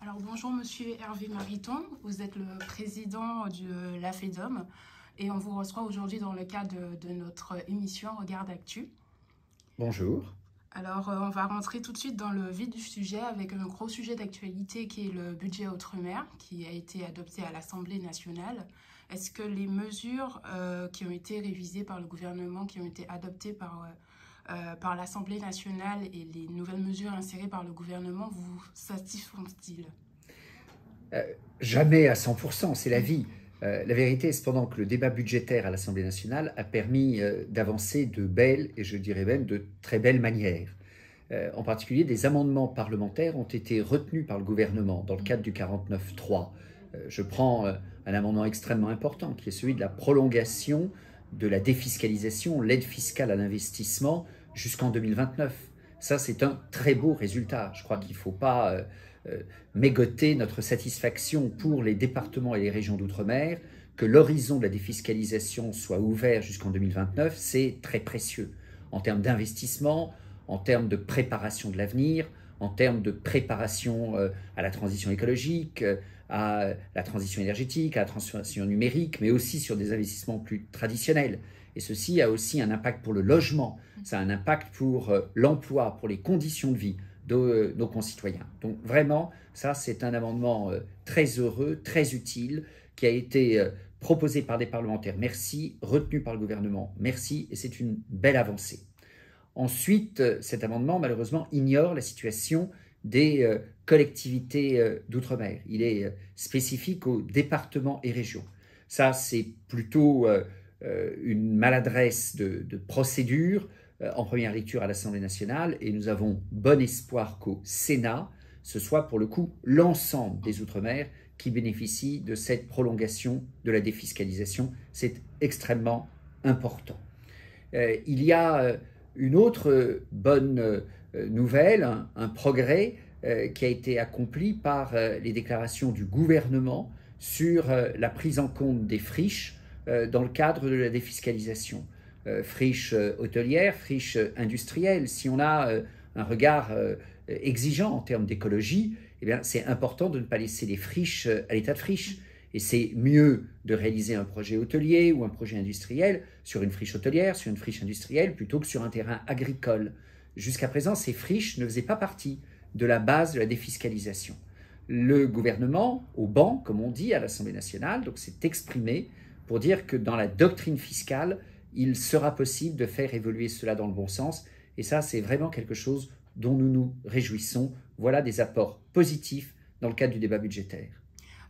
Alors bonjour Monsieur Hervé Mariton, vous êtes le président de la FEDOM et on vous reçoit aujourd'hui dans le cadre de notre émission Regarde Actu. Bonjour. Alors on va rentrer tout de suite dans le vif du sujet avec un gros sujet d'actualité qui est le budget Outre-mer qui a été adopté à l'Assemblée nationale. Est-ce que les mesures qui ont été révisées par le gouvernement, qui ont été adoptées par l'Assemblée nationale et les nouvelles mesures insérées par le gouvernement vous satisfont-ils? Jamais à 100%, c'est la vie. La vérité est cependant que le débat budgétaire à l'Assemblée nationale a permis d'avancer de belles, et je dirais même de très belles manières. En particulier, des amendements parlementaires ont été retenus par le gouvernement dans le cadre du 49.3. Je prends un amendement extrêmement important qui est celui de la prolongation de la défiscalisation, l'aide fiscale à l'investissement jusqu'en 2029. Ça, c'est un très beau résultat. Je crois qu'il ne faut pas mégoter notre satisfaction pour les départements et les régions d'outre-mer. Que l'horizon de la défiscalisation soit ouvert jusqu'en 2029, c'est très précieux en termes d'investissement, en termes de préparation de l'avenir, en termes de préparation à la transition écologique, à la transition énergétique, à la transformation numérique, mais aussi sur des investissements plus traditionnels. Et ceci a aussi un impact pour le logement, ça a un impact pour l'emploi, pour les conditions de vie de nos concitoyens. Donc vraiment, ça c'est un amendement très heureux, très utile, qui a été proposé par des parlementaires, merci, retenu par le gouvernement, merci, et c'est une belle avancée. Ensuite, cet amendement, malheureusement, ignore la situation des collectivités d'outre-mer. Il est spécifique aux départements et régions. Ça, c'est plutôt une maladresse de procédure en première lecture à l'Assemblée nationale, et nous avons bon espoir qu'au Sénat, ce soit pour le coup l'ensemble des outre-mer qui bénéficient de cette prolongation de la défiscalisation. C'est extrêmement important. Il y a une autre bonne nouvelle, un progrès qui a été accompli par les déclarations du gouvernement sur la prise en compte des friches dans le cadre de la défiscalisation. Friches hôtelières, friches industrielles. Si on a un regard exigeant en termes d'écologie, eh bien, c'est important de ne pas laisser les friches à l'état de friches. Et c'est mieux de réaliser un projet hôtelier ou un projet industriel sur une friche hôtelière, sur une friche industrielle, plutôt que sur un terrain agricole. Jusqu'à présent, ces friches ne faisaient pas partie de la base de la défiscalisation. Le gouvernement, au banc, comme on dit à l'Assemblée nationale, donc s'est exprimé pour dire que dans la doctrine fiscale, il sera possible de faire évoluer cela dans le bon sens. Et ça, c'est vraiment quelque chose dont nous nous réjouissons. Voilà des apports positifs dans le cadre du débat budgétaire.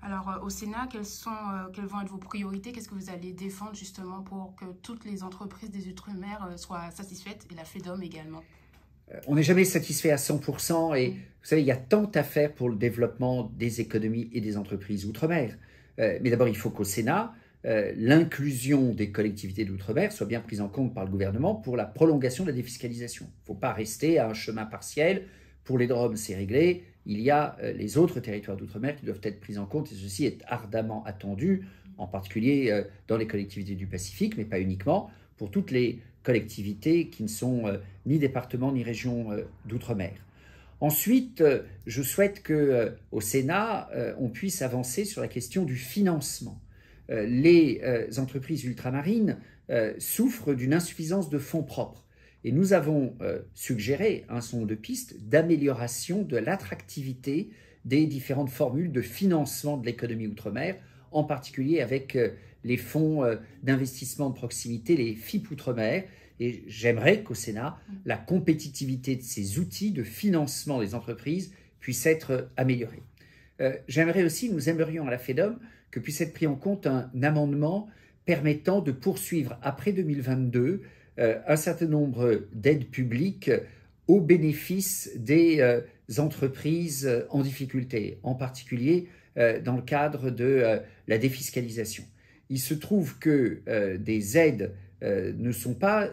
Alors, au Sénat, quelles vont être vos priorités? Qu'est-ce que vous allez défendre justement pour que toutes les entreprises des Outre-mer soient satisfaites et la FEDOM également? On n'est jamais satisfait à 100% et vous savez, il y a tant à faire pour le développement des économies et des entreprises outre-mer. Mais d'abord, il faut qu'au Sénat, l'inclusion des collectivités d'outre-mer soit bien prise en compte par le gouvernement pour la prolongation de la défiscalisation. Il ne faut pas rester à un chemin partiel. Pour les DROM, c'est réglé. Il y a les autres territoires d'outre-mer qui doivent être pris en compte et ceci est ardemment attendu, en particulier dans les collectivités du Pacifique, mais pas uniquement, pour toutes les collectivités qui ne sont ni départements ni régions d'outre-mer. Ensuite, je souhaite qu'au Sénat, on puisse avancer sur la question du financement. Les entreprises ultramarines souffrent d'une insuffisance de fonds propres. Et nous avons suggéré un certain nombre de pistes d'amélioration de l'attractivité des différentes formules de financement de l'économie outre-mer, en particulier avec les fonds d'investissement de proximité, les FIP outre-mer. Et j'aimerais qu'au Sénat, la compétitivité de ces outils de financement des entreprises puisse être améliorée. J'aimerais aussi, nous aimerions à la FEDOM, que puisse être pris en compte un amendement permettant de poursuivre après 2022 un certain nombre d'aides publiques au bénéfice des entreprises en difficulté, en particulier dans le cadre de la défiscalisation. Il se trouve que des aides ne sont pas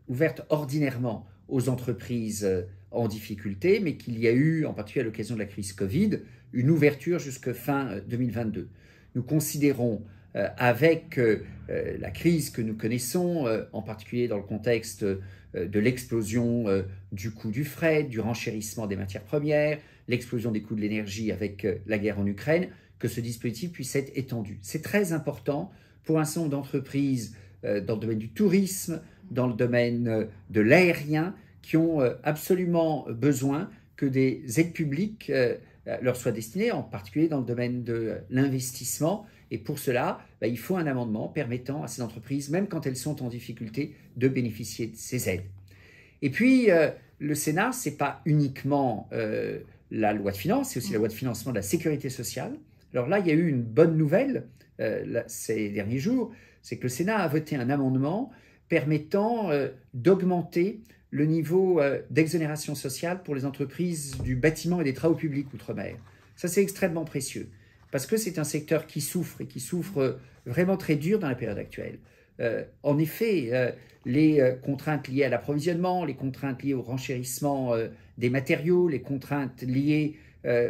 ouvertes ordinairement aux entreprises en difficulté, mais qu'il y a eu, en particulier à l'occasion de la crise Covid, une ouverture jusqu'à fin 2022. Nous considérons avec la crise que nous connaissons, en particulier dans le contexte de l'explosion du coût du fret, du renchérissement des matières premières, l'explosion des coûts de l'énergie avec la guerre en Ukraine, que ce dispositif puisse être étendu. C'est très important pour un certain nombre d'entreprises dans le domaine du tourisme, dans le domaine de l'aérien, qui ont absolument besoin que des aides publiques leur soient destinées, en particulier dans le domaine de l'investissement. Et pour cela, il faut un amendement permettant à ces entreprises, même quand elles sont en difficulté, de bénéficier de ces aides. Et puis, le Sénat, ce n'est pas uniquement la loi de finances, c'est aussi la loi de financement de la sécurité sociale. Alors là, il y a eu une bonne nouvelle ces derniers jours, c'est que le Sénat a voté un amendement permettant d'augmenter le niveau d'exonération sociale pour les entreprises du bâtiment et des travaux publics outre-mer. Ça, c'est extrêmement précieux, parce que c'est un secteur qui souffre, et qui souffre vraiment très dur dans la période actuelle. En effet, les contraintes liées à l'approvisionnement, les contraintes liées au renchérissement des matériaux, les contraintes liées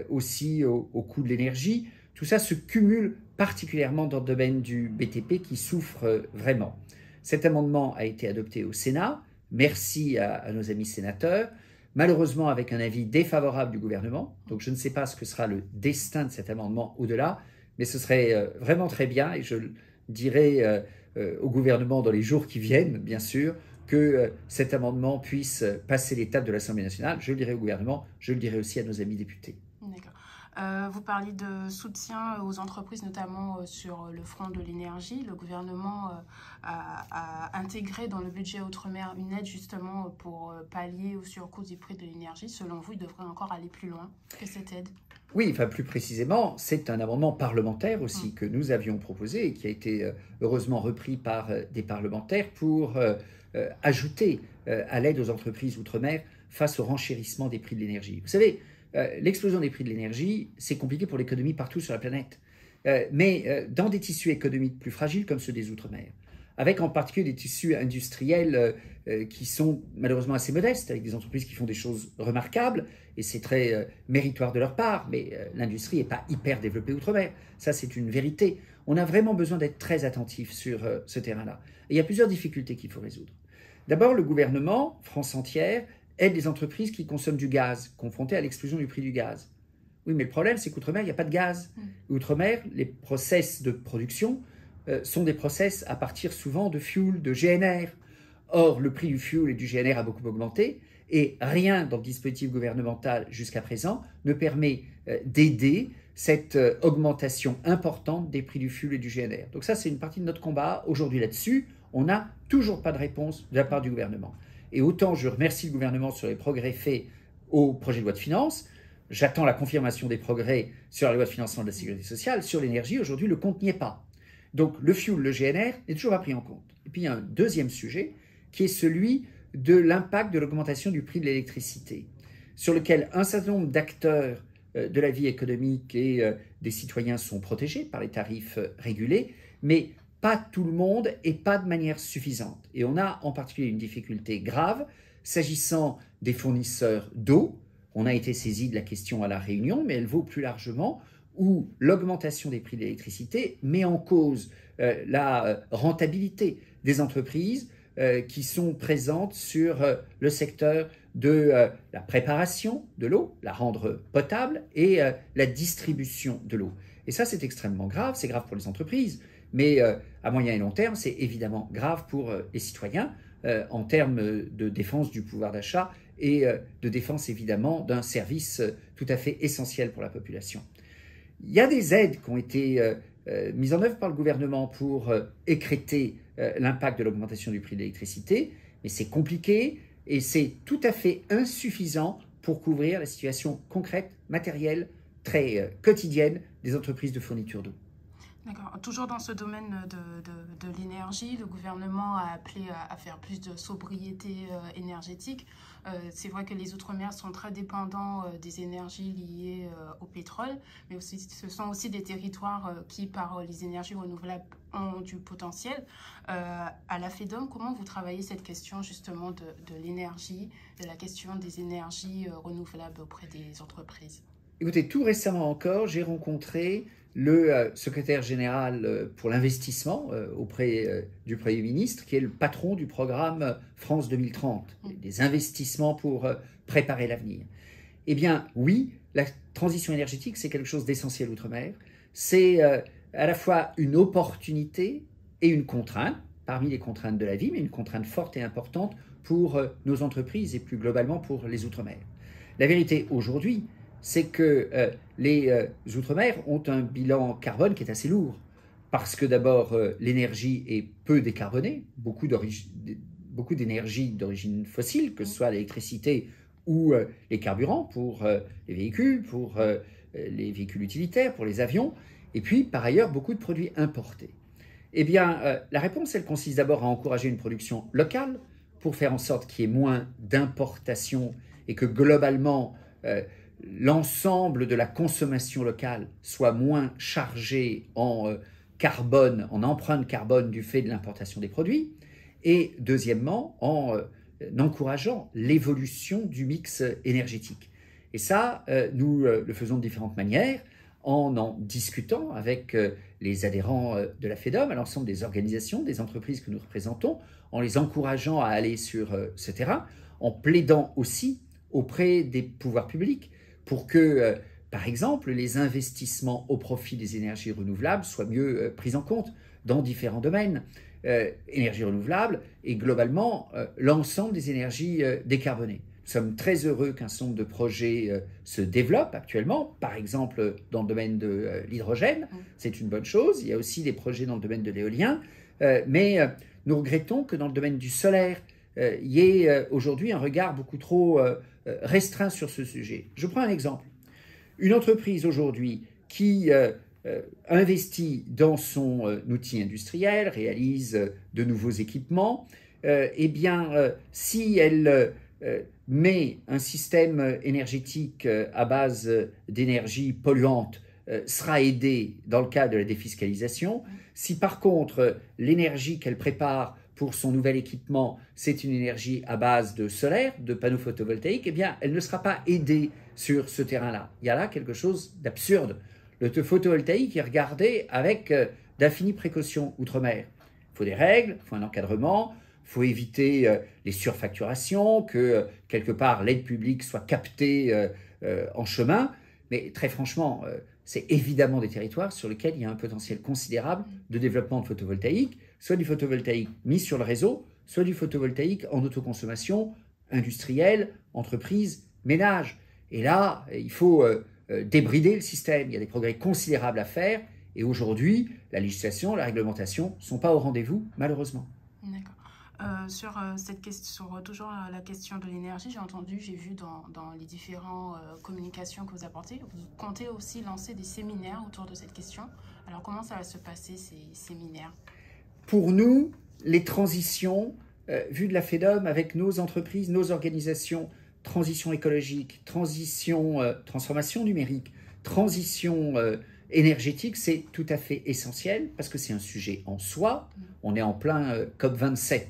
aussi au coût de l'énergie, tout ça se cumule particulièrement dans le domaine du BTP qui souffre vraiment. Cet amendement a été adopté au Sénat. Merci à nos amis sénateurs. Malheureusement, avec un avis défavorable du gouvernement. Donc, je ne sais pas ce que sera le destin de cet amendement au-delà, mais ce serait vraiment très bien, et je dirai au gouvernement dans les jours qui viennent, bien sûr, que cet amendement puisse passer l'étape de l'Assemblée nationale. Je le dirai au gouvernement, je le dirai aussi à nos amis députés. D'accord. Vous parliez de soutien aux entreprises, notamment sur le front de l'énergie. Le gouvernement a intégré dans le budget Outre-mer une aide justement pour pallier au surcoût du prix de l'énergie. Selon vous, il devrait encore aller plus loin que cette aide? Oui, enfin plus précisément, c'est un amendement parlementaire aussi que nous avions proposé et qui a été heureusement repris par des parlementaires pour ajouter à l'aide aux entreprises outre-mer face au renchérissement des prix de l'énergie. Vous savez, l'explosion des prix de l'énergie, c'est compliqué pour l'économie partout sur la planète. Mais dans des tissus économiques plus fragiles comme ceux des Outre-mer, avec en particulier des tissus industriels qui sont malheureusement assez modestes, avec des entreprises qui font des choses remarquables, et c'est très méritoire de leur part, mais l'industrie n'est pas hyper développée Outre-mer. Ça, c'est une vérité. On a vraiment besoin d'être très attentif sur ce terrain-là. Et il y a plusieurs difficultés qu'il faut résoudre. D'abord, le gouvernement, France entière, aide les entreprises qui consomment du gaz, confrontées à l'explosion du prix du gaz. Oui, mais le problème, c'est qu'outre-mer, il n'y a pas de gaz. Outre-mer, les process de production sont des process à partir souvent de fuel, de GNR. Or, le prix du fuel et du GNR a beaucoup augmenté, et rien dans le dispositif gouvernemental jusqu'à présent ne permet d'aider cette augmentation importante des prix du fuel et du GNR. Donc ça, c'est une partie de notre combat. Aujourd'hui, là-dessus, on n'a toujours pas de réponse de la part du gouvernement. Et autant je remercie le gouvernement sur les progrès faits au projet de loi de finances, j'attends la confirmation des progrès sur la loi de financement de la sécurité sociale. Sur l'énergie, aujourd'hui, le compte n'y est pas. Donc le fuel, le GNR, n'est toujours pas pris en compte. Et puis il y a un deuxième sujet qui est celui de l'impact de l'augmentation du prix de l'électricité, sur lequel un certain nombre d'acteurs de la vie économique et des citoyens sont protégés par les tarifs régulés, mais pas tout le monde et pas de manière suffisante. Et on a en particulier une difficulté grave s'agissant des fournisseurs d'eau. On a été saisi de la question à La Réunion, mais elle vaut plus largement, où l'augmentation des prix de l'électricité met en cause la rentabilité des entreprises qui sont présentes sur le secteur de la préparation de l'eau, la rendre potable, et la distribution de l'eau. Et ça, c'est extrêmement grave. C'est grave pour les entreprises, mais à moyen et long terme, c'est évidemment grave pour les citoyens en termes de défense du pouvoir d'achat et de défense évidemment d'un service tout à fait essentiel pour la population. Il y a des aides qui ont été mises en œuvre par le gouvernement pour écrêter l'impact de l'augmentation du prix de l'électricité, mais c'est compliqué et c'est tout à fait insuffisant pour couvrir la situation concrète, matérielle, très quotidienne des entreprises de fourniture d'eau. D'accord. Toujours dans ce domaine de l'énergie, le gouvernement a appelé à faire plus de sobriété énergétique. C'est vrai que les Outre-mer sont très dépendants des énergies liées au pétrole, mais aussi, ce sont aussi des territoires qui, par les énergies renouvelables, ont du potentiel. À la FEDOM, comment vous travaillez cette question justement de l'énergie, de la question des énergies renouvelables auprès des entreprises? Écoutez, tout récemment encore, j'ai rencontré le secrétaire général pour l'investissement auprès du Premier ministre, qui est le patron du programme France 2030, des investissements pour préparer l'avenir. Eh bien, oui, la transition énergétique, c'est quelque chose d'essentiel outre-mer. C'est à la fois une opportunité et une contrainte, parmi les contraintes de la vie, mais une contrainte forte et importante pour nos entreprises et plus globalement pour les outre-mer. La vérité aujourd'hui, c'est que les outre-mer ont un bilan carbone qui est assez lourd, parce que d'abord, l'énergie est peu décarbonée, beaucoup d'énergie d'origine fossile, que ce soit l'électricité ou les carburants pour les véhicules utilitaires, pour les avions, et puis par ailleurs beaucoup de produits importés. Eh bien, la réponse, elle consiste d'abord à encourager une production locale pour faire en sorte qu'il y ait moins d'importations et que globalement, l'ensemble de la consommation locale soit moins chargée en carbone, en empreinte carbone du fait de l'importation des produits. Et deuxièmement, en encourageant l'évolution du mix énergétique. Et ça, nous le faisons de différentes manières, en discutant avec les adhérents de la FEDOM, à l'ensemble des organisations, des entreprises que nous représentons, en les encourageant à aller sur ce terrain, en plaidant aussi auprès des pouvoirs publics pour que, par exemple, les investissements au profit des énergies renouvelables soient mieux pris en compte dans différents domaines. Énergies renouvelables et globalement l'ensemble des énergies décarbonées. Nous sommes très heureux qu'un certain nombre de projets se développent actuellement, par exemple dans le domaine de l'hydrogène, c'est une bonne chose. Il y a aussi des projets dans le domaine de l'éolien, mais nous regrettons que dans le domaine du solaire, il y ait aujourd'hui un regard beaucoup trop restreint sur ce sujet. Je prends un exemple. Une entreprise aujourd'hui qui investit dans son outil industriel, réalise de nouveaux équipements, eh bien, si elle met un système énergétique à base d'énergie polluante, sera aidée dans le cadre de la défiscalisation. Si par contre, l'énergie qu'elle prépare pour son nouvel équipement, c'est une énergie à base de solaire, de panneaux photovoltaïques, eh bien, elle ne sera pas aidée sur ce terrain-là. Il y a là quelque chose d'absurde. Le photovoltaïque est regardé avec d'infinies précautions outre-mer. Il faut des règles, il faut un encadrement, il faut éviter les surfacturations, que quelque part l'aide publique soit captée en chemin. Mais très franchement, c'est évidemment des territoires sur lesquels il y a un potentiel considérable de développement de photovoltaïque, soit du photovoltaïque mis sur le réseau, soit du photovoltaïque en autoconsommation industrielle, entreprise, ménage. Et là, il faut débrider le système. Il y a des progrès considérables à faire. Et aujourd'hui, la législation, la réglementation ne sont pas au rendez-vous, malheureusement. D'accord. Sur cette question, sur toujours la question de l'énergie, j'ai vu dans les différentes communications que vous apportez, vous comptez aussi lancer des séminaires autour de cette question. Alors, comment ça va se passer, ces séminaires? Pour nous, les transitions, vues de la FEDOM avec nos entreprises, nos organisations, transition écologique, transformation numérique, transition énergétique, c'est tout à fait essentiel parce que c'est un sujet en soi. On est en plein COP27.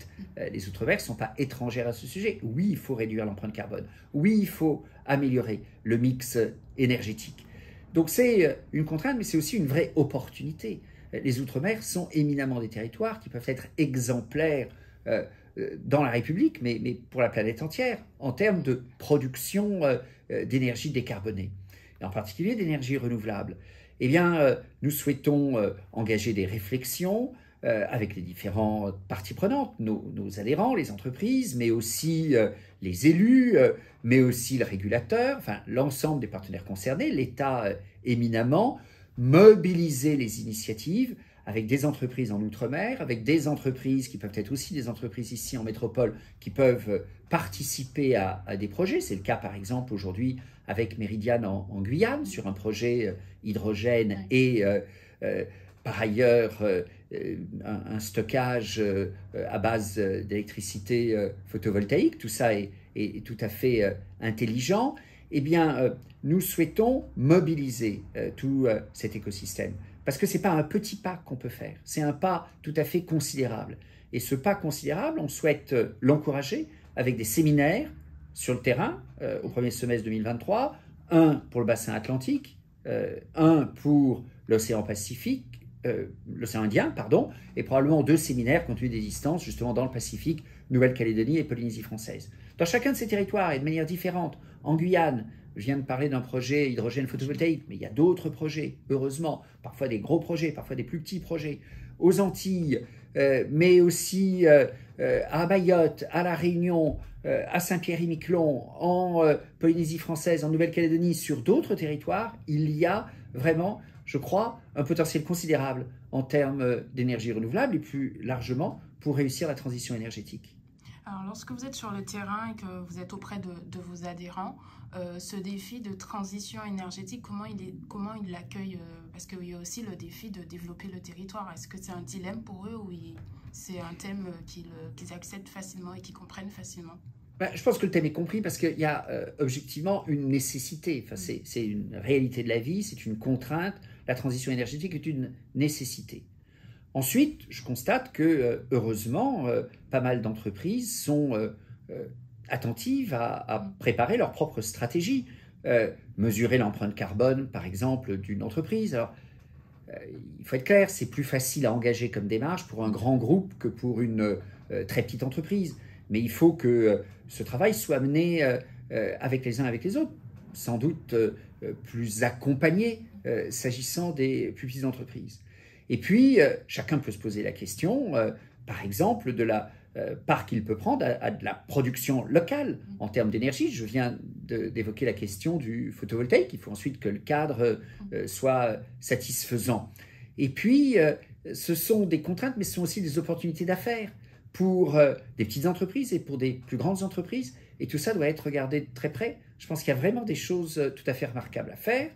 Les Outre-mer ne sont pas étrangères à ce sujet. Oui, il faut réduire l'empreinte carbone. Oui, il faut améliorer le mix énergétique. Donc c'est une contrainte, mais c'est aussi une vraie opportunité. Les Outre-mer sont éminemment des territoires qui peuvent être exemplaires dans la République, mais pour la planète entière, en termes de production d'énergie décarbonée, et en particulier d'énergie renouvelable. Eh bien, nous souhaitons engager des réflexions avec les différentes parties prenantes, nos adhérents, les entreprises, mais aussi les élus, mais aussi le régulateur, enfin l'ensemble des partenaires concernés, l'État éminemment, mobiliser les initiatives avec des entreprises en Outre-mer, avec des entreprises qui peuvent être aussi des entreprises ici en métropole, qui peuvent participer à des projets. C'est le cas par exemple aujourd'hui avec Meridiam en Guyane, sur un projet hydrogène et par ailleurs un stockage à base d'électricité photovoltaïque. Tout ça est tout à fait intelligent. Eh bien, nous souhaitons mobiliser tout cet écosystème. Parce que ce n'est pas un petit pas qu'on peut faire, c'est un pas tout à fait considérable. Et ce pas considérable, on souhaite l'encourager avec des séminaires sur le terrain au premier semestre 2023, un pour le bassin atlantique, un pour l'océan Pacifique, l'océan Indien, pardon, et probablement 2 séminaires compte tenu des distances justement dans le Pacifique, Nouvelle-Calédonie et Polynésie française. Dans chacun de ces territoires et de manière différente, en Guyane, je viens de parler d'un projet hydrogène photovoltaïque, mais il y a d'autres projets, heureusement, parfois des gros projets, parfois des plus petits projets, aux Antilles, mais aussi à Mayotte, à La Réunion, à Saint-Pierre-et-Miquelon, en Polynésie française, en Nouvelle-Calédonie, sur d'autres territoires, il y a vraiment, je crois, un potentiel considérable en termes d'énergie renouvelable et plus largement pour réussir la transition énergétique. Alors, lorsque vous êtes sur le terrain et que vous êtes auprès de vos adhérents, ce défi de transition énergétique, comment ils l'accueillent parce qu'il y a aussi le défi de développer le territoire. Est-ce que c'est un dilemme pour eux ou c'est un thème qu'ils acceptent facilement et qu'ils comprennent facilement? Ben, je pense que le thème est compris parce qu'il y a objectivement une nécessité. Enfin, c'est une réalité de la vie, c'est une contrainte. La transition énergétique est une nécessité. Ensuite, je constate que, heureusement, pas mal d'entreprises sont attentives à préparer leur propre stratégie. Mesurer l'empreinte carbone, par exemple, d'une entreprise. Alors, il faut être clair, c'est plus facile à engager comme démarche pour un grand groupe que pour une très petite entreprise. Mais il faut que ce travail soit mené avec les uns avec les autres, sans doute plus accompagné s'agissant des plus petites entreprises. Et puis, chacun peut se poser la question, par exemple, de la part qu'il peut prendre à de la production locale en termes d'énergie. Je viens d'évoquer la question du photovoltaïque. Il faut ensuite que le cadre soit satisfaisant. Et puis, ce sont des contraintes, mais ce sont aussi des opportunités d'affaires pour des petites entreprises et pour des plus grandes entreprises. Et tout ça doit être regardé de très près. Je pense qu'il y a vraiment des choses tout à fait remarquables à faire.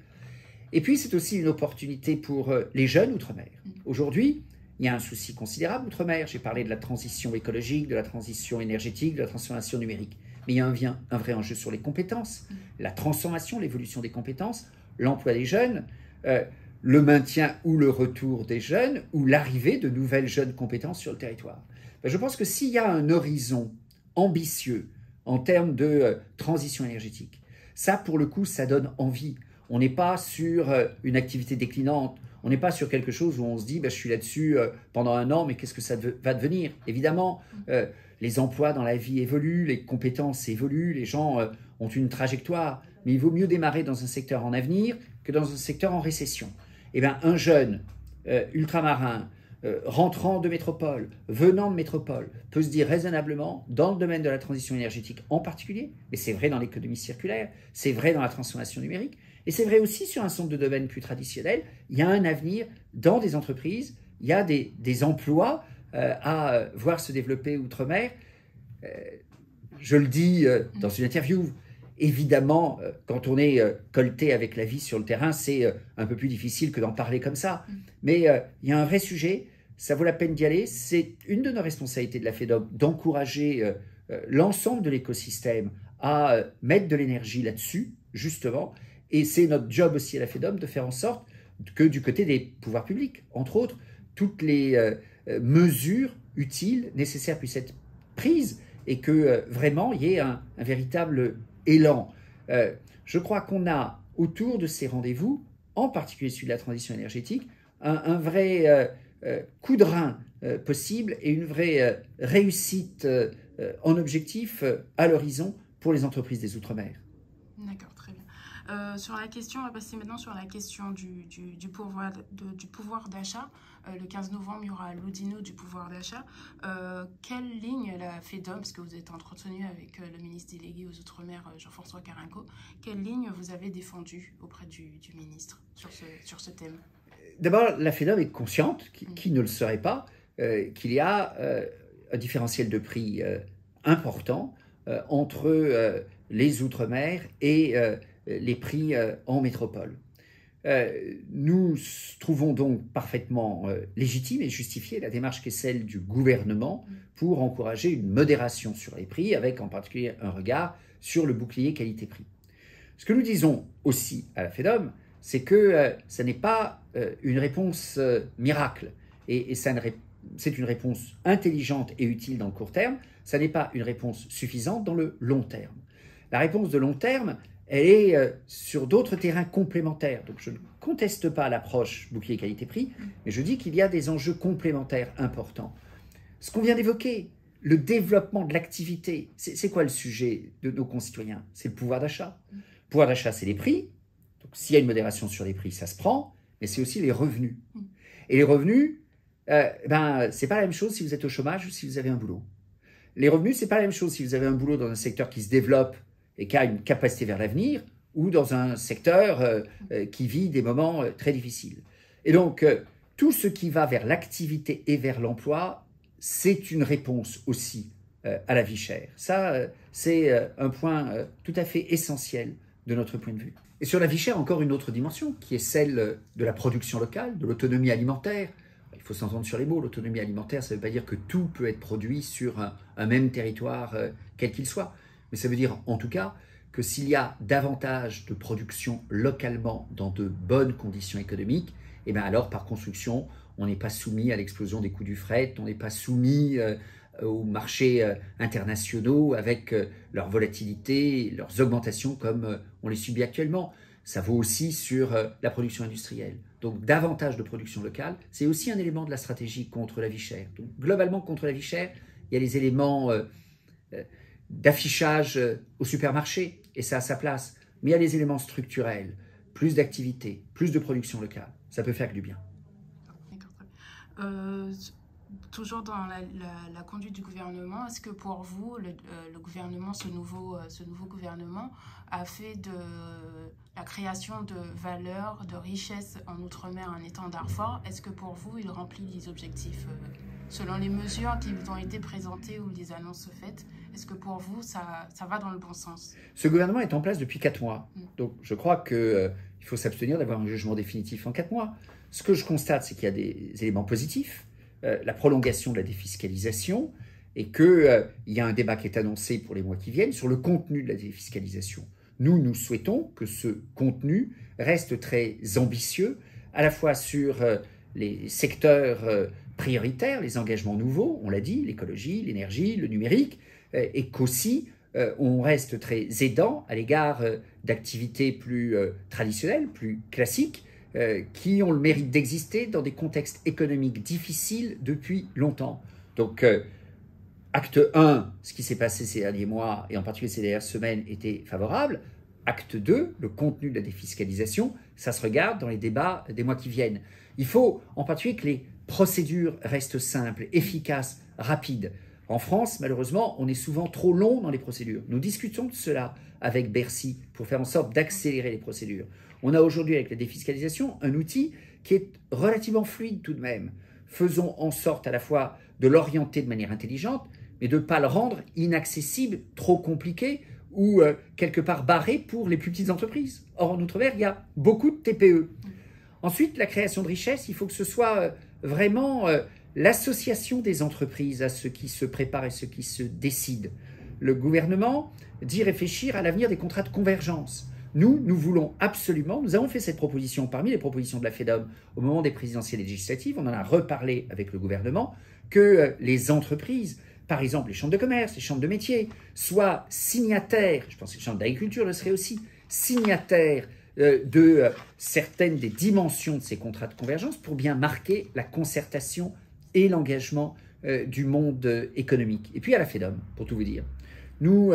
Et puis, c'est aussi une opportunité pour les jeunes outre-mer. Aujourd'hui, il y a un souci considérable outre-mer. J'ai parlé de la transition écologique, de la transition énergétique, de la transformation numérique. Mais il y a un vrai enjeu sur les compétences, la transformation, l'évolution des compétences, l'emploi des jeunes, le maintien ou le retour des jeunes, ou l'arrivée de nouvelles jeunes compétences sur le territoire. Je pense que s'il y a un horizon ambitieux en termes de transition énergétique, ça, pour le coup, ça donne envie. On n'est pas sur une activité déclinante, on n'est pas sur quelque chose où on se dit je suis là-dessus pendant un an, mais qu'est-ce que ça va devenir? Évidemment, les emplois dans la vie évoluent, les compétences évoluent, les gens ont une trajectoire, mais il vaut mieux démarrer dans un secteur en avenir que dans un secteur en récession. Eh bien, un jeune ultramarin, rentrant de métropole, venant de métropole, peut se dire raisonnablement, dans le domaine de la transition énergétique en particulier, mais c'est vrai dans l'économie circulaire, c'est vrai dans la transformation numérique, et c'est vrai aussi sur un certain nombre de domaines plus traditionnels, il y a un avenir dans des entreprises, il y a des emplois à voir se développer outre-mer. Je le dis dans une interview, évidemment, quand on est colleté avec la vie sur le terrain, c'est un peu plus difficile que d'en parler comme ça. Mais il y a un vrai sujet, ça vaut la peine d'y aller. C'est une de nos responsabilités de la FEDOM d'encourager l'ensemble de l'écosystème à mettre de l'énergie là-dessus, justement. Et c'est notre job aussi à la FEDOM de faire en sorte que du côté des pouvoirs publics, entre autres, toutes les mesures utiles, nécessaires puissent être prises et que vraiment il y ait un véritable élan. Je crois qu'on a autour de ces rendez-vous, en particulier celui de la transition énergétique, un vrai coup de rein possible et une vraie réussite en objectif à l'horizon pour les entreprises des Outre-mer. D'accord, très bien. Sur la question, on va passer maintenant sur la question du pouvoir d'achat. Le 15 novembre, il y aura l'Oudinot du pouvoir d'achat. Quelle ligne la FEDOM, parce que vous êtes entretenu avec le ministre délégué aux Outre-mer, Jean-François Carenco, quelle ligne vous avez défendue auprès du ministre sur ce thème? D'abord, la FEDOM est consciente, qui ne le serait pas, qu'il y a un différentiel de prix important entre les Outre-mer et les prix en métropole. Nous trouvons donc parfaitement légitime et justifiée la démarche qui est celle du gouvernement pour encourager une modération sur les prix, avec en particulier un regard sur le bouclier qualité-prix. Ce que nous disons aussi à la FEDOM, c'est que ça n'est pas une réponse miracle, et c'est une réponse intelligente et utile dans le court terme, ça n'est pas une réponse suffisante dans le long terme. La réponse de long terme, elle est sur d'autres terrains complémentaires. Donc je ne conteste pas l'approche bouclier qualité-prix, mais je dis qu'il y a des enjeux complémentaires importants. Ce qu'on vient d'évoquer, le développement de l'activité, c'est quoi le sujet de nos concitoyens? C'est le pouvoir d'achat. Le pouvoir d'achat, c'est les prix. Donc, s'il y a une modération sur les prix, ça se prend, mais c'est aussi les revenus. Et les revenus, c'est pas la même chose si vous êtes au chômage ou si vous avez un boulot. Les revenus, c'est pas la même chose si vous avez un boulot dans un secteur qui se développe et qui a une capacité vers l'avenir, ou dans un secteur qui vit des moments très difficiles. Et donc, tout ce qui va vers l'activité et vers l'emploi, c'est une réponse aussi à la vie chère. Ça, c'est un point tout à fait essentiel de notre point de vue. Et sur la vie chère, encore une autre dimension, qui est celle de la production locale, de l'autonomie alimentaire. Il faut s'entendre sur les mots. L'autonomie alimentaire, ça ne veut pas dire que tout peut être produit sur un même territoire, quel qu'il soit. Mais ça veut dire, en tout cas, que s'il y a davantage de production localement dans de bonnes conditions économiques, et bien alors, par construction, on n'est pas soumis à l'explosion des coûts du fret, on n'est pas soumis aux marchés internationaux avec leur volatilité, leurs augmentations comme on les subit actuellement. Ça vaut aussi sur la production industrielle. Donc, davantage de production locale, c'est aussi un élément de la stratégie contre la vie chère. Donc, globalement, contre la vie chère, il y a les éléments d'affichage au supermarché, et ça a sa place. Mais il y a les éléments structurels, plus d'activité, plus de production locale. Ça peut faire que du bien. Toujours dans la conduite du gouvernement, est-ce que pour vous, le gouvernement, ce nouveau gouvernement, a fait de la création de valeur, de richesse en Outre-mer un étendard fort? Est-ce que pour vous, il remplit les objectifs selon les mesures qui vous ont été présentées ou les annonces faites? Est-ce que pour vous, ça va dans le bon sens? Ce gouvernement est en place depuis 4 mois. Donc je crois qu'il faut s'abstenir d'avoir un jugement définitif en 4 mois. Ce que je constate, c'est qu'il y a des éléments positifs. La prolongation de la défiscalisation et qu'il y a un débat qui est annoncé pour les mois qui viennent sur le contenu de la défiscalisation. Nous souhaitons que ce contenu reste très ambitieux, à la fois sur les secteurs prioritaires, les engagements nouveaux, on l'a dit, l'écologie, l'énergie, le numérique, et qu'aussi on reste très aidant à l'égard d'activités plus traditionnelles, plus classiques, qui ont le mérite d'exister dans des contextes économiques difficiles depuis longtemps. Donc, acte 1, ce qui s'est passé ces derniers mois, et en particulier ces dernières semaines, était favorable. Acte 2, le contenu de la défiscalisation, ça se regarde dans les débats des mois qui viennent. Il faut en particulier que les procédures restent simples, efficaces, rapides. En France, malheureusement, on est souvent trop long dans les procédures. Nous discutons de cela avec Bercy pour faire en sorte d'accélérer les procédures. On a aujourd'hui, avec la défiscalisation, un outil qui est relativement fluide tout de même. Faisons en sorte à la fois de l'orienter de manière intelligente, mais de ne pas le rendre inaccessible, trop compliqué ou quelque part barré pour les plus petites entreprises. Or, en Outre-mer, il y a beaucoup de TPE. Ensuite, la création de richesse, il faut que ce soit vraiment l'association des entreprises à ceux qui se préparent et ceux qui se décident. Le gouvernement dit réfléchir à l'avenir des contrats de convergence. Nous voulons absolument, nous avons fait cette proposition parmi les propositions de la FEDOM au moment des présidentielles législatives, on en a reparlé avec le gouvernement, que les entreprises, par exemple les chambres de commerce, les chambres de métiers, soient signataires, je pense que les chambres d'agriculture le seraient aussi, signataires de certaines des dimensions de ces contrats de convergence pour bien marquer la concertation et l'engagement du monde économique. Et puis à la FEDOM, pour tout vous dire, nous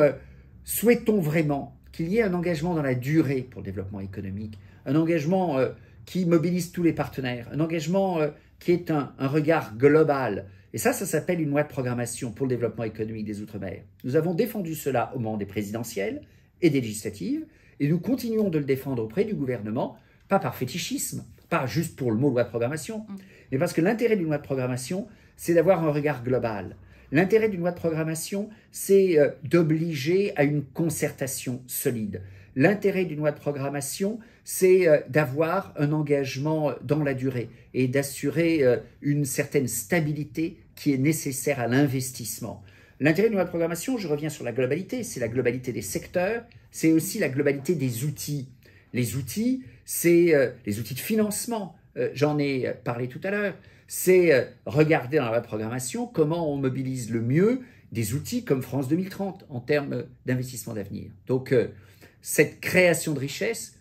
souhaitons vraiment qu'il y ait un engagement dans la durée pour le développement économique, un engagement qui mobilise tous les partenaires, un engagement qui est un regard global. Et ça s'appelle une loi de programmation pour le développement économique des Outre-mer. Nous avons défendu cela au moment des présidentielles et des législatives, et nous continuons de le défendre auprès du gouvernement, pas par fétichisme, pas juste pour le mot loi de programmation, mais parce que l'intérêt d'une loi de programmation, c'est d'avoir un regard global. L'intérêt d'une loi de programmation, c'est d'obliger à une concertation solide. L'intérêt d'une loi de programmation, c'est d'avoir un engagement dans la durée et d'assurer une certaine stabilité qui est nécessaire à l'investissement. L'intérêt d'une loi de programmation, je reviens sur la globalité, c'est la globalité des secteurs, c'est aussi la globalité des outils. Les outils, c'est les outils de financement, j'en ai parlé tout à l'heure. C'est regarder dans la loi de programmation comment on mobilise le mieux des outils comme France 2030 en termes d'investissement d'avenir. Donc, cette création de richesse,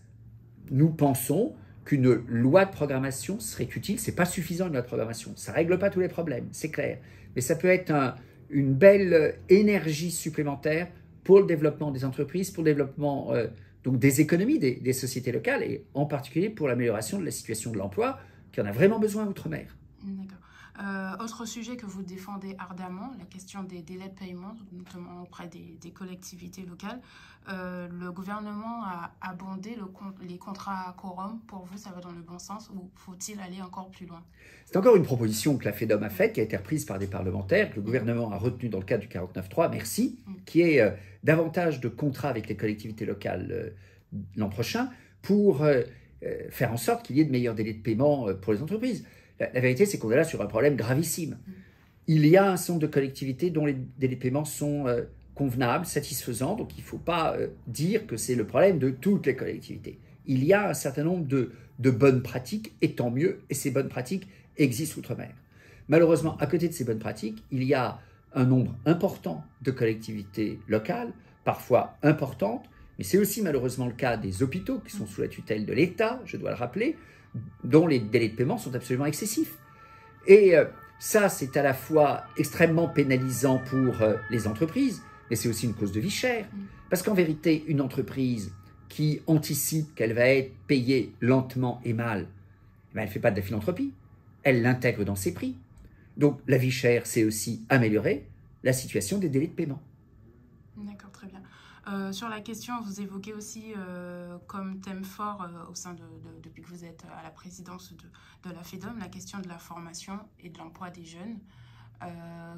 nous pensons qu'une loi de programmation serait utile. Ce n'est pas suffisant une loi de programmation, ça ne règle pas tous les problèmes, c'est clair. Mais ça peut être une belle énergie supplémentaire pour le développement des entreprises, pour le développement donc des économies des sociétés locales, et en particulier pour l'amélioration de la situation de l'emploi, qui en a vraiment besoin outre-mer. D'accord. Autre sujet que vous défendez ardemment, la question des délais de paiement, notamment auprès des collectivités locales. Le gouvernement a abondé les contrats quorum. Pour vous, ça va dans le bon sens ou faut-il aller encore plus loin? C'est encore une proposition que la FEDOM a faite, qui a été reprise par des parlementaires, que le gouvernement a retenue dans le cadre du 49.3, merci, qui est davantage de contrats avec les collectivités locales l'an prochain pour faire en sorte qu'il y ait de meilleurs délais de paiement pour les entreprises. La vérité, c'est qu'on est là sur un problème gravissime. Il y a un certain nombre de collectivités dont les délais de paiement sont convenables, satisfaisants, donc il ne faut pas dire que c'est le problème de toutes les collectivités. Il y a un certain nombre de bonnes pratiques, et tant mieux, et ces bonnes pratiques existent outre-mer. Malheureusement, à côté de ces bonnes pratiques, il y a un nombre important de collectivités locales, parfois importantes, mais c'est aussi malheureusement le cas des hôpitaux qui sont sous la tutelle de l'État, je dois le rappeler, dont les délais de paiement sont absolument excessifs. Et ça, c'est à la fois extrêmement pénalisant pour les entreprises, mais c'est aussi une cause de vie chère. Parce qu'en vérité, une entreprise qui anticipe qu'elle va être payée lentement et mal, elle ne fait pas de la philanthropie, elle l'intègre dans ses prix. Donc la vie chère, c'est aussi améliorer la situation des délais de paiement. D'accord, très bien. Sur la question, vous évoquez aussi comme thème fort au sein depuis que vous êtes à la présidence de la FEDOM, la question de la formation et de l'emploi des jeunes.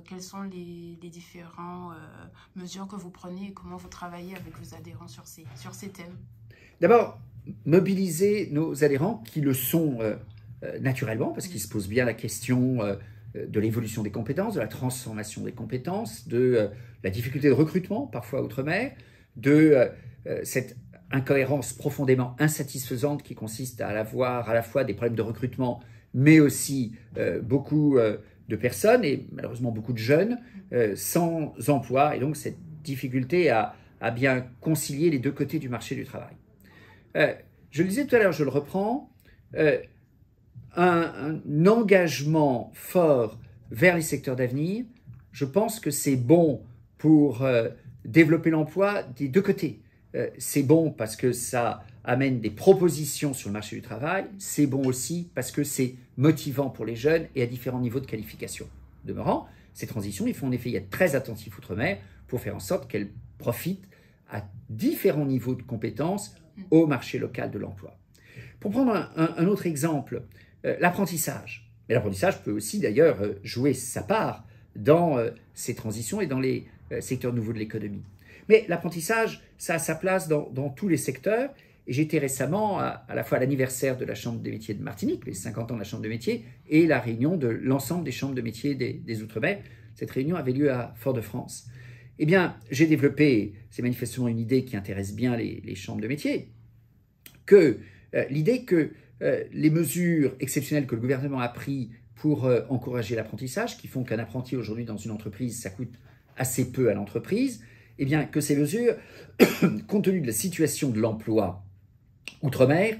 Quelles sont les différentes mesures que vous prenez et comment vous travaillez avec vos adhérents sur ces thèmes? D'abord, mobiliser nos adhérents qui le sont naturellement, parce qu'ils se posent bien la question de l'évolution des compétences, de la transformation des compétences, de la difficulté de recrutement, parfois outre-mer, de cette incohérence profondément insatisfaisante qui consiste à avoir à la fois des problèmes de recrutement, mais aussi beaucoup de personnes, et malheureusement beaucoup de jeunes, sans emploi, et donc cette difficulté à bien concilier les deux côtés du marché du travail. Je le disais tout à l'heure, je le reprends, un engagement fort vers les secteurs d'avenir, je pense que c'est bon pour développer l'emploi des deux côtés. C'est bon parce que ça amène des propositions sur le marché du travail, c'est bon aussi parce que c'est motivant pour les jeunes et à différents niveaux de qualification. Demeurant, ces transitions, il faut en effet y être très attentif outre-mer pour faire en sorte qu'elles profitent à différents niveaux de compétences au marché local de l'emploi. Pour prendre un autre exemple, l'apprentissage. Mais l'apprentissage peut aussi d'ailleurs jouer sa part dans ces transitions et dans les secteurs nouveaux de l'économie. Mais l'apprentissage, ça a sa place dans tous les secteurs. Et j'étais récemment à la fois à l'anniversaire de la Chambre des métiers de Martinique, les 50 ans de la Chambre des métiers, et la réunion de l'ensemble des chambres de métiers des Outre-mer. Cette réunion avait lieu à Fort-de-France. Eh bien, j'ai développé, c'est manifestement une idée qui intéresse bien les chambres de métiers, que l'idée que les mesures exceptionnelles que le gouvernement a prises pour encourager l'apprentissage, qui font qu'un apprenti aujourd'hui dans une entreprise, ça coûte assez peu à l'entreprise, eh bien que ces mesures, compte tenu de la situation de l'emploi outre-mer,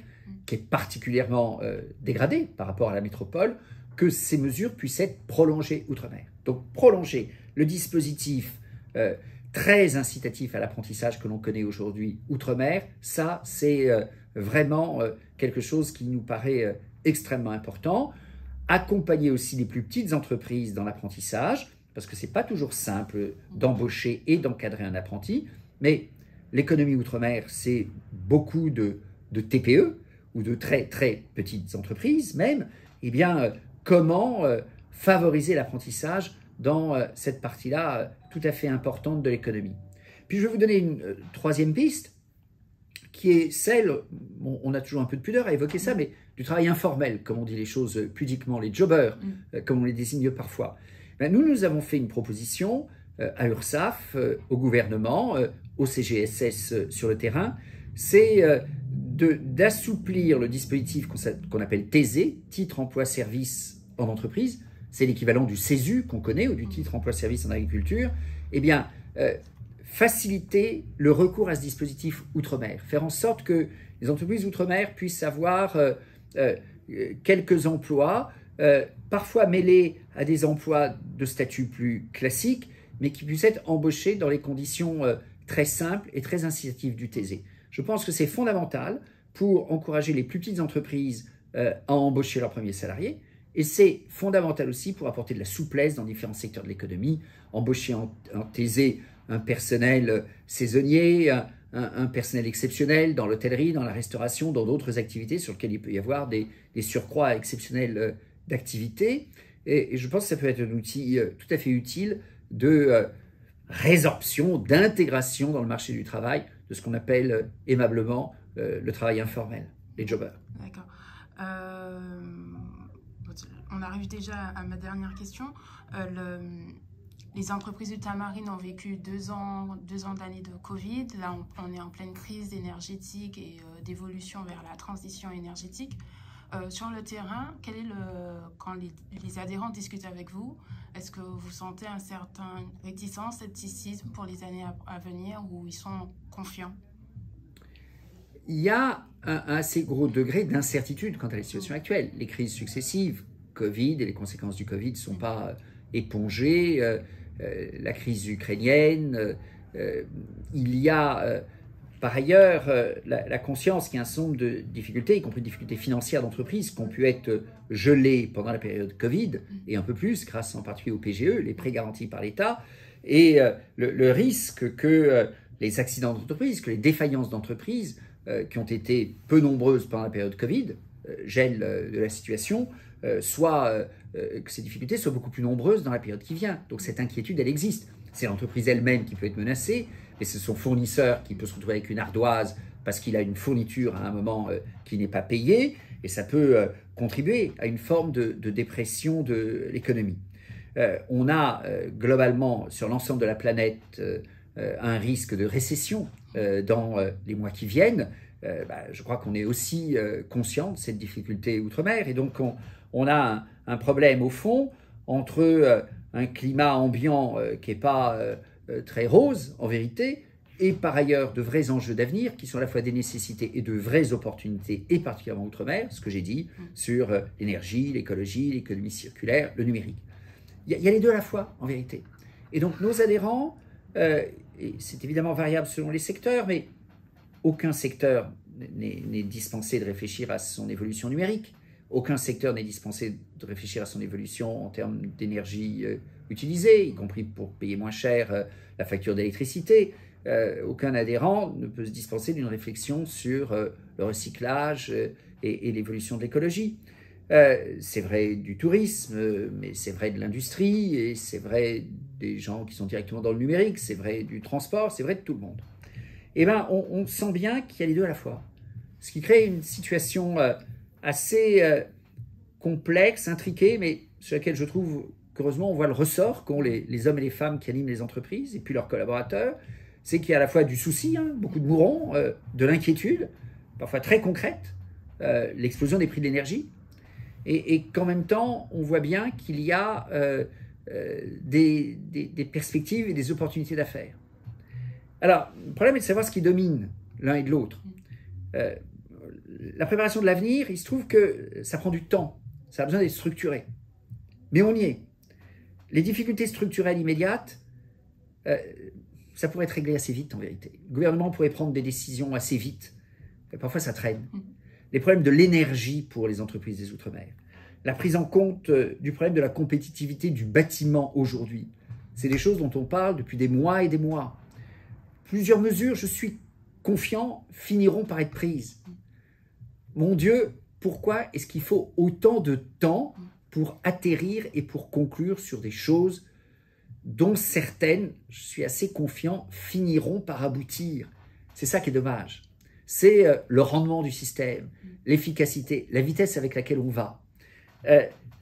qui est particulièrement dégradée par rapport à la métropole, que ces mesures puissent être prolongées outre-mer. Donc prolonger le dispositif très incitatif à l'apprentissage que l'on connaît aujourd'hui outre-mer, ça c'est vraiment quelque chose qui nous paraît extrêmement important. Accompagner aussi les plus petites entreprises dans l'apprentissage, parce que ce n'est pas toujours simple d'embaucher et d'encadrer un apprenti, mais l'économie outre-mer, c'est beaucoup de TPE ou de très très petites entreprises même. Eh bien, comment favoriser l'apprentissage dans cette partie-là tout à fait importante de l'économie. Puis je vais vous donner une troisième piste, qui est celle, on a toujours un peu de pudeur à évoquer ça, mais du travail informel, comme on dit les choses pudiquement, les jobbers, comme on les désigne parfois. Ben, nous avons fait une proposition à URSSAF, au gouvernement, au CGSS sur le terrain, c'est d'assouplir le dispositif qu'on appelle TESE, titre emploi-service en entreprise, c'est l'équivalent du CESU qu'on connaît, ou du titre emploi-service en agriculture, eh bien, faciliter le recours à ce dispositif outre-mer, faire en sorte que les entreprises outre-mer puissent avoir quelques emplois, parfois mêlés à des emplois de statut plus classique, mais qui puissent être embauchés dans les conditions très simples et très incitatives du TESE. Je pense que c'est fondamental pour encourager les plus petites entreprises à embaucher leurs premiers salariés. Et c'est fondamental aussi pour apporter de la souplesse dans différents secteurs de l'économie, embaucher en thésée un personnel saisonnier, un personnel exceptionnel dans l'hôtellerie, dans la restauration, dans d'autres activités sur lesquelles il peut y avoir des surcroîts exceptionnels d'activité. Et je pense que ça peut être un outil tout à fait utile de résorption, d'intégration dans le marché du travail de ce qu'on appelle aimablement le travail informel, les jobbers. D'accord. On arrive déjà à ma dernière question. Les entreprises ultramarines ont vécu 2 ans d'années de Covid. Là, on est en pleine crise énergétique et d'évolution vers la transition énergétique. Sur le terrain, quand les adhérents discutent avec vous, est-ce que vous sentez un certain réticence, scepticisme pour les années à venir, ou ils sont confiants? Il y a un assez gros degré d'incertitude quant à la situation actuelle. Les crises successives, Covid et les conséquences du Covid ne sont pas épongées. La crise ukrainienne, il y a par ailleurs la conscience qu'il y a un certain nombre de difficultés, y compris des difficultés financières d'entreprises, qui ont pu être gelées pendant la période Covid, et un peu plus, grâce en particulier au PGE, les prêts garantis par l'État, et le risque que les accidents d'entreprise, que les défaillances d'entreprise, qui ont été peu nombreuses pendant la période Covid, gel de la situation, que ces difficultés soient beaucoup plus nombreuses dans la période qui vient. Donc cette inquiétude, elle existe. C'est l'entreprise elle-même qui peut être menacée, mais c'est son fournisseur qui peut se retrouver avec une ardoise parce qu'il a une fourniture à un moment qui n'est pas payée, et ça peut contribuer à une forme de dépression de l'économie. On a globalement, sur l'ensemble de la planète, un risque de récession dans les mois qui viennent. Je crois qu'on est aussi conscient de cette difficulté outre-mer, et donc on a un problème au fond entre un climat ambiant qui n'est pas très rose en vérité, et par ailleurs de vrais enjeux d'avenir qui sont à la fois des nécessités et de vraies opportunités, et particulièrement outre-mer, ce que j'ai dit sur l'énergie, l'écologie, l'économie circulaire, le numérique. Il y a les deux à la fois en vérité. Et donc nos adhérents, et c'est évidemment variable selon les secteurs, mais aucun secteur n'est dispensé de réfléchir à son évolution numérique. Aucun secteur n'est dispensé de réfléchir à son évolution en termes d'énergie utilisée, y compris pour payer moins cher la facture d'électricité. Aucun adhérent ne peut se dispenser d'une réflexion sur le recyclage et l'évolution de l'écologie. C'est vrai du tourisme, mais c'est vrai de l'industrie, et c'est vrai des gens qui sont directement dans le numérique, c'est vrai du transport, c'est vrai de tout le monde. Eh bien, on sent bien qu'il y a les deux à la fois. Ce qui crée une situation assez complexe, intriquée, mais sur laquelle je trouve qu'heureusement on voit le ressort qu'ont les hommes et les femmes qui animent les entreprises, et puis leurs collaborateurs. C'est qu'il y a à la fois du souci, beaucoup de mourons, de l'inquiétude, parfois très concrète, l'explosion des prix de l'énergie, et qu'en même temps, on voit bien qu'il y a des perspectives et des opportunités d'affaires. Alors, le problème est de savoir ce qui domine l'un et de l'autre. La préparation de l'avenir, il se trouve que ça prend du temps, ça a besoin d'être structuré. Mais on y est. Les difficultés structurelles immédiates, ça pourrait être réglé assez vite en vérité. Le gouvernement pourrait prendre des décisions assez vite. Mais parfois ça traîne. Les problèmes de l'énergie pour les entreprises des Outre-mer. La prise en compte du problème de la compétitivité du bâtiment aujourd'hui. C'est des choses dont on parle depuis des mois et des mois. Plusieurs mesures, je suis confiant, finiront par être prises. Mon Dieu, pourquoi est-ce qu'il faut autant de temps pour atterrir et pour conclure sur des choses dont certaines, je suis assez confiant, finiront par aboutir? C'est ça qui est dommage. C'est le rendement du système, l'efficacité, la vitesse avec laquelle on va.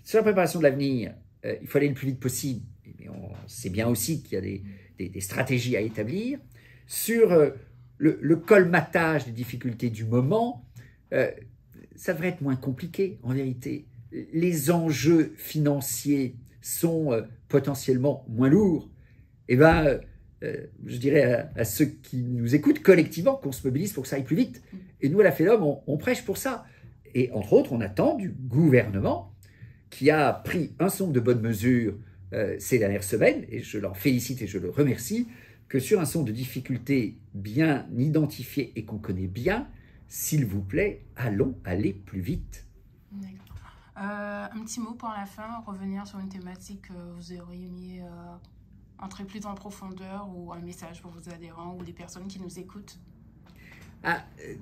Sur la préparation de l'avenir, il faut aller le plus vite possible. Mais on sait bien aussi qu'il y a des stratégies à établir. Sur le colmatage des difficultés du moment, ça devrait être moins compliqué en vérité. Les enjeux financiers sont potentiellement moins lourds. Et bien, je dirais à ceux qui nous écoutent collectivement qu'on se mobilise pour que ça aille plus vite. Et nous, à la FEDOM, on prêche pour ça. Et entre autres, on attend du gouvernement qui a pris un certain nombre de bonnes mesures ces dernières semaines, et je l'en félicite et je le remercie, que sur un certain nombre de difficultés bien identifiées et qu'on connaît bien, s'il vous plaît, allons aller plus vite. D'accord. Un petit mot pour la fin, revenir sur une thématique que vous auriez aimé entrer plus en profondeur, ou un message pour vos adhérents ou les personnes qui nous écoutent.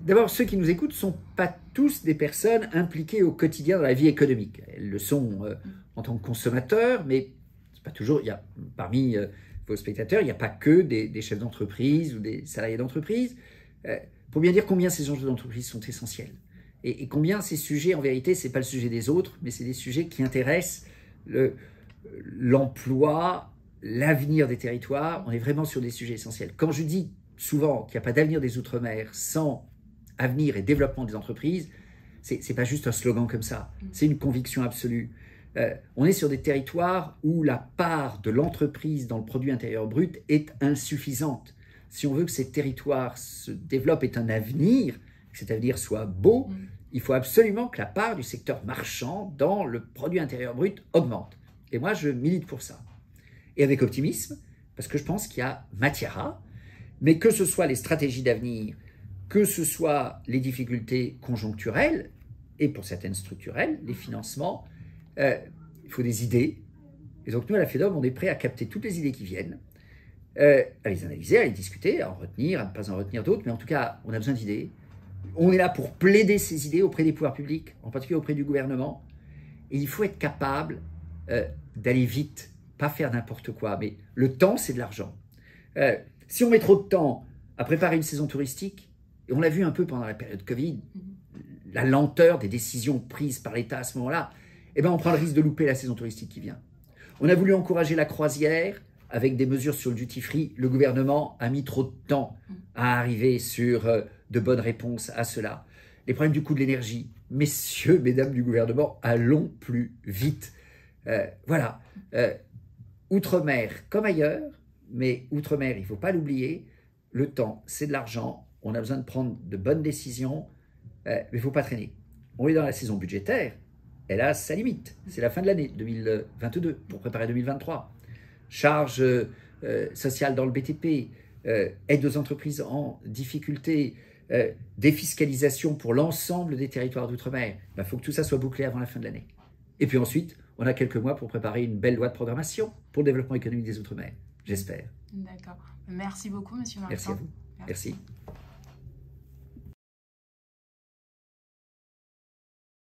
D'abord, ceux qui nous écoutent ne sont pas tous des personnes impliquées au quotidien dans la vie économique. Elles le sont en tant que consommateurs, mais c'est pas toujours. Il y a, parmi vos spectateurs, il n'y a pas que des chefs d'entreprise ou des salariés d'entreprise. Pour bien dire combien ces enjeux d'entreprise sont essentiels. Et combien ces sujets, en vérité, ce n'est pas le sujet des autres, mais c'est des sujets qui intéressent l'emploi, l'avenir des territoires. On est vraiment sur des sujets essentiels. Quand je dis souvent qu'il n'y a pas d'avenir des Outre-mer sans avenir et développement des entreprises, ce n'est pas juste un slogan comme ça, c'est une conviction absolue. On est sur des territoires où la part de l'entreprise dans le produit intérieur brut est insuffisante. Si on veut que ces territoires se développent et un avenir, que cet avenir soit beau, il faut absolument que la part du secteur marchand dans le produit intérieur brut augmente. Et moi, je milite pour ça. Et avec optimisme, parce que je pense qu'il y a matière à, mais que ce soit les stratégies d'avenir, que ce soit les difficultés conjoncturelles, et pour certaines structurelles, les financements, il faut des idées. Et donc nous, à la FEDOM, on est prêt à capter toutes les idées qui viennent, à les analyser, à les discuter, à en retenir, à ne pas en retenir d'autres, mais en tout cas, on a besoin d'idées. On est là pour plaider ces idées auprès des pouvoirs publics, en particulier auprès du gouvernement. Et il faut être capable d'aller vite, pas faire n'importe quoi. Mais le temps, c'est de l'argent. Si on met trop de temps à préparer une saison touristique, et on l'a vu un peu pendant la période Covid, la lenteur des décisions prises par l'État à ce moment-là, eh ben on prend le risque de louper la saison touristique qui vient. On a voulu encourager la croisière avec des mesures sur le duty-free. Le gouvernement a mis trop de temps à arriver sur de bonnes réponses à cela. Les problèmes du coût de l'énergie. Messieurs, mesdames du gouvernement, allons plus vite. Voilà. Outre-mer comme ailleurs, mais Outre-mer, il ne faut pas l'oublier, le temps, c'est de l'argent. On a besoin de prendre de bonnes décisions, mais il ne faut pas traîner. On est dans la saison budgétaire, elle a sa limite. C'est la fin de l'année 2022 pour préparer 2023. Charges sociales dans le BTP, aide aux entreprises en difficulté, défiscalisation pour l'ensemble des territoires d'outre-mer. Il faut que tout ça soit bouclé avant la fin de l'année. Et puis ensuite, on a quelques mois pour préparer une belle loi de programmation pour le développement économique des outre-mer, j'espère. D'accord. Merci beaucoup, Monsieur Martin. Merci à vous. Merci.